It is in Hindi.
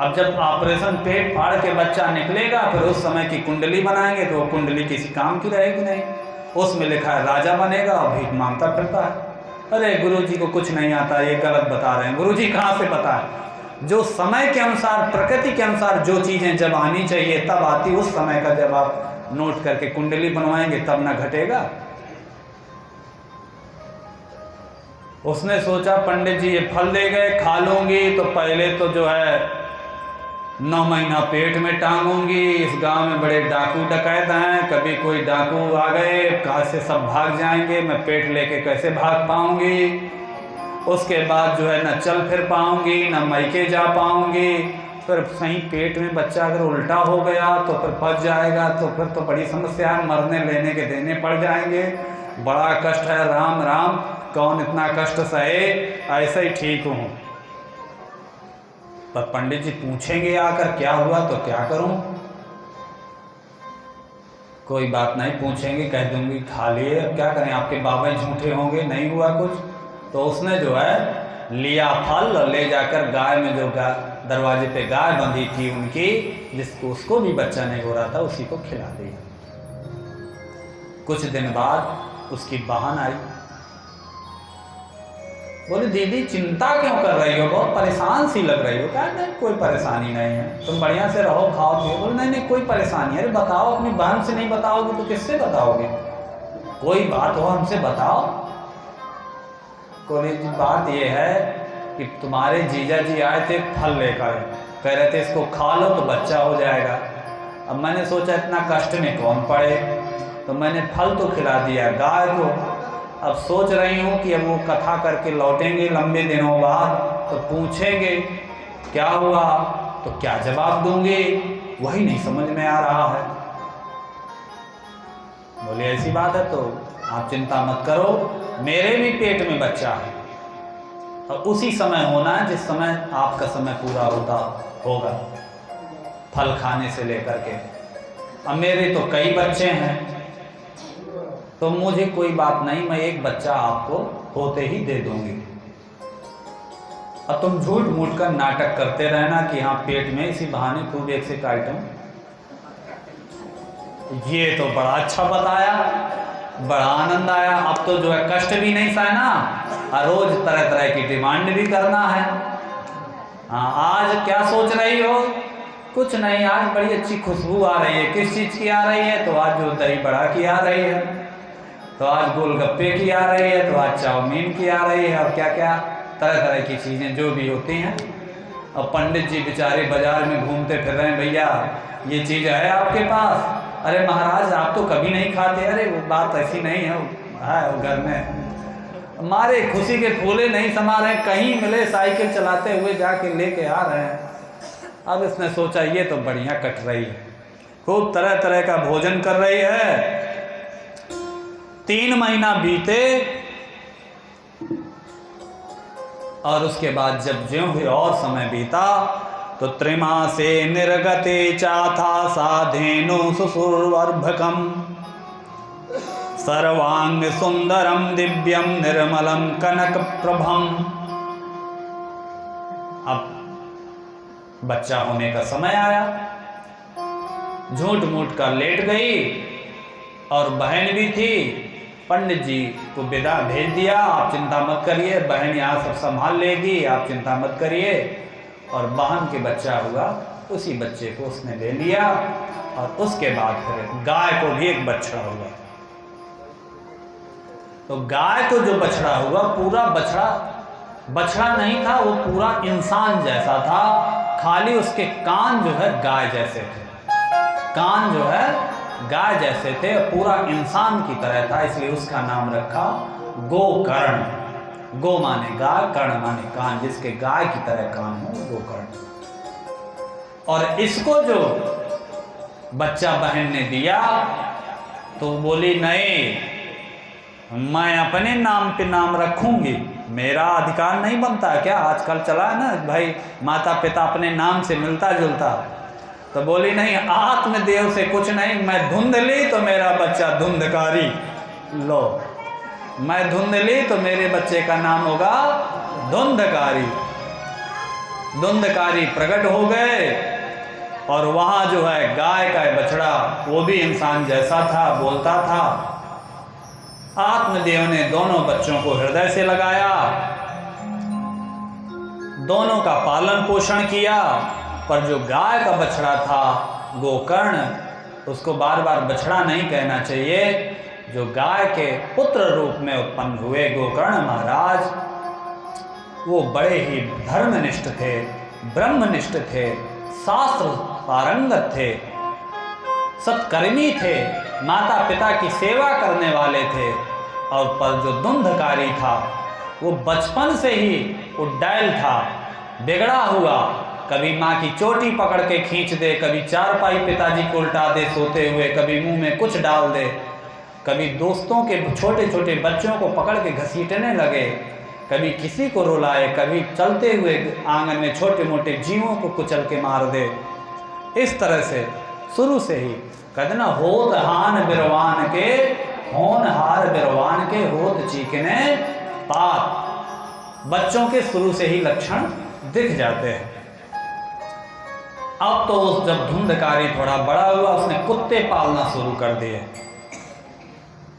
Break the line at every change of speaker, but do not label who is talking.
अब जब ऑपरेशन पेट फाड़ के बच्चा निकलेगा, फिर उस समय की कुंडली बनाएंगे तो वो कुंडली किसी काम की रहेगी नहीं। उसमें लिखा है राजा बनेगा और भीख मांगता फिरता है। अरे गुरुजी को कुछ नहीं आता, ये गलत बता रहे हैं। गुरुजी कहाँ से पता है? जो समय के अनुसार, प्रकृति के अनुसार जो चीज़ें जब आनी चाहिए तब आती। उस समय का जब आप नोट करके कुंडली बनवाएंगे तब ना घटेगा। उसने सोचा पंडित जी ये फल दे गए, खा लूंगी तो पहले तो जो है 9 महीना पेट में टांगूंगी। इस गांव में बड़े डाकू डकैत हैं, कभी कोई डाकू आ गए कहाँ से सब भाग जाएंगे, मैं पेट लेके कैसे भाग पाऊंगी। उसके बाद जो है न चल फिर पाऊंगी, न मायके जा पाऊंगी। फिर सही पेट में बच्चा अगर उल्टा हो गया तो फिर फंस जाएगा, तो फिर तो बड़ी समस्या है, मरने लेने के देने पड़ जाएंगे। बड़ा कष्ट है। राम राम, कौन इतना कष्ट सहे, ऐसे ही ठीक हूँ। पर पंडित जी पूछेंगे आकर क्या हुआ तो क्या करूं? कोई बात नहीं, पूछेंगे कह दूंगी खा लिए, अब क्या करें, आपके बाबा झूठे होंगे, नहीं हुआ कुछ। तो उसने जो है लिया फल और ले जाकर गाय में, जो दरवाजे पे गाय बंधी थी उनकी, जिसको उसको भी बच्चा नहीं हो रहा था, उसी को खिला दिया। कुछ दिन बाद उसकी बहन आई, बोले दीदी चिंता क्यों कर रही हो, बहुत परेशान सी लग रही हो। क्या? नहीं कोई परेशानी नहीं है, तुम बढ़िया से रहो खाओ पियो। बोले नहीं नहीं कोई परेशानी है। अरे बताओ, अपनी बहन से नहीं बताओगे तो किससे बताओगे? कोई बात हो हमसे बताओ। बोले जी बात ये है कि तुम्हारे जीजा जी आए थे फल लेकर, कह रहे थे इसको खा लो तो बच्चा हो जाएगा। अब मैंने सोचा इतना कष्ट में कौन पड़े, तो मैंने फल तो खिला दिया गाय को। अब सोच रही हूँ कि अब वो कथा करके लौटेंगे लंबे दिनों बाद, तो पूछेंगे क्या हुआ, तो क्या जवाब दूंगी, वही नहीं समझ में आ रहा है। बोले ऐसी बात है तो आप चिंता मत करो, मेरे भी पेट में बच्चा है, और उसी समय होना है जिस समय आपका समय पूरा होता होगा, फल खाने से लेकर के। अब मेरे तो कई बच्चे हैं, तो मुझे कोई बात नहीं, मैं एक बच्चा आपको होते ही दे दूंगी। अब तुम झूठ मूठ कर नाटक करते रहना कि हाँ पेट में इसी बहाने खूब एक से आइटम। ये तो बड़ा अच्छा बताया, बड़ा आनंद आया। अब तो जो है कष्ट भी नहीं सहना और रोज तरह तरह की डिमांड भी करना है। हाँ आज क्या सोच रही हो? कुछ नहीं, आज बड़ी अच्छी खुशबू आ रही है। किस चीज़ की आ रही है? तो आज जो दही बड़ा की आ रही है, तो आज गोलगप्पे की आ रही है, तो आज चाउमीन की आ रही है, और क्या क्या तरह तरह की चीज़ें जो भी होती हैं। और पंडित जी बेचारे बाजार में घूमते फिर रहे हैं, भैया ये चीज़ है आपके पास? अरे महाराज आप तो कभी नहीं खाते। अरे वो बात ऐसी नहीं है, वो घर में मारे खुशी के फूले नहीं समा रहे, कहीं मिले साइकिल चलाते हुए जाके लेके आ रहे हैं। अब इसने सोचा ये तो बढ़िया कट रही है, खूब तरह तरह का भोजन कर रही है। 3 महीना बीते और उसके बाद जब ज्यों ही और समय बीता, तो त्रिमासे निर्गते चाथा साधेनु सुसुर्वर्भकम सर्वांग सुंदरम दिव्यम निर्मलम कनक प्रभम। अब बच्चा होने का समय आया, झूठ मूठ कर लेट गई, और बहन भी थी। पंडित जी को विदा भेज दिया, आप चिंता मत करिए, बहन यहाँ सब संभाल लेगी, आप चिंता मत करिए। और बहन के बच्चा हुआ, उसी बच्चे को उसने ले लिया, और उसके बाद फिर गाय को भी एक बछड़ा हुआ। तो गाय को जो बछड़ा हुआ, पूरा बछड़ा नहीं था, वो पूरा इंसान जैसा था, खाली उसके कान जो है गाय जैसे थे, कान जो है गाय जैसे थे, पूरा इंसान की तरह था, इसलिए उसका नाम रखा गोकर्ण। गो माने गाय, कर्ण माने कान, जिसके गाय की तरह कान हो गोकर्ण। और इसको जो बच्चा बहन ने दिया, तो बोली नहीं, मैं अपने नाम पे नाम रखूंगी, मेरा अधिकार नहीं बनता क्या? आजकल चला है ना भाई, माता पिता अपने नाम से मिलता जुलता। तो बोली नहीं, आत्मदेव से कुछ नहीं, मैं धुंधली तो मेरा बच्चा धुंधकारी, लो मैं धुंधली तो मेरे बच्चे का नाम होगा धुंधकारी। धुंधकारी प्रकट हो गए और वहाँ जो है गाय का बछड़ा वो भी इंसान जैसा था, बोलता था। आत्मदेव ने दोनों बच्चों को हृदय से लगाया, दोनों का पालन पोषण किया, पर जो गाय का बछड़ा था गोकर्ण, उसको बार बार बछड़ा नहीं कहना चाहिए, जो गाय के पुत्र रूप में उत्पन्न हुए गोकर्ण महाराज, वो बड़े ही धर्मनिष्ठ थे, ब्रह्मनिष्ठ थे, शास्त्र पारंगत थे, सत्कर्मी थे, माता पिता की सेवा करने वाले थे। और पर जो धुंधकारी था वो बचपन से ही उड्डैल था, बिगड़ा हुआ, कभी माँ की चोटी पकड़ के खींच दे, कभी चारपाई पिताजी को उल्टा दे सोते हुए, कभी मुंह में कुछ डाल दे, कभी दोस्तों के छोटे छोटे बच्चों को पकड़ के घसीटने लगे, कभी किसी को रुलाए, कभी चलते हुए आंगन में छोटे मोटे जीवों को कुचल के मार दे। इस तरह से शुरू से ही कहते ना, होत हान बिरवान के होनहार बिरवान के होत चीखने पात। बच्चों के शुरू से ही लक्षण दिख जाते हैं। अब तो उस जब धुंधकारी थोड़ा बड़ा हुआ, उसने कुत्ते पालना शुरू कर दिए।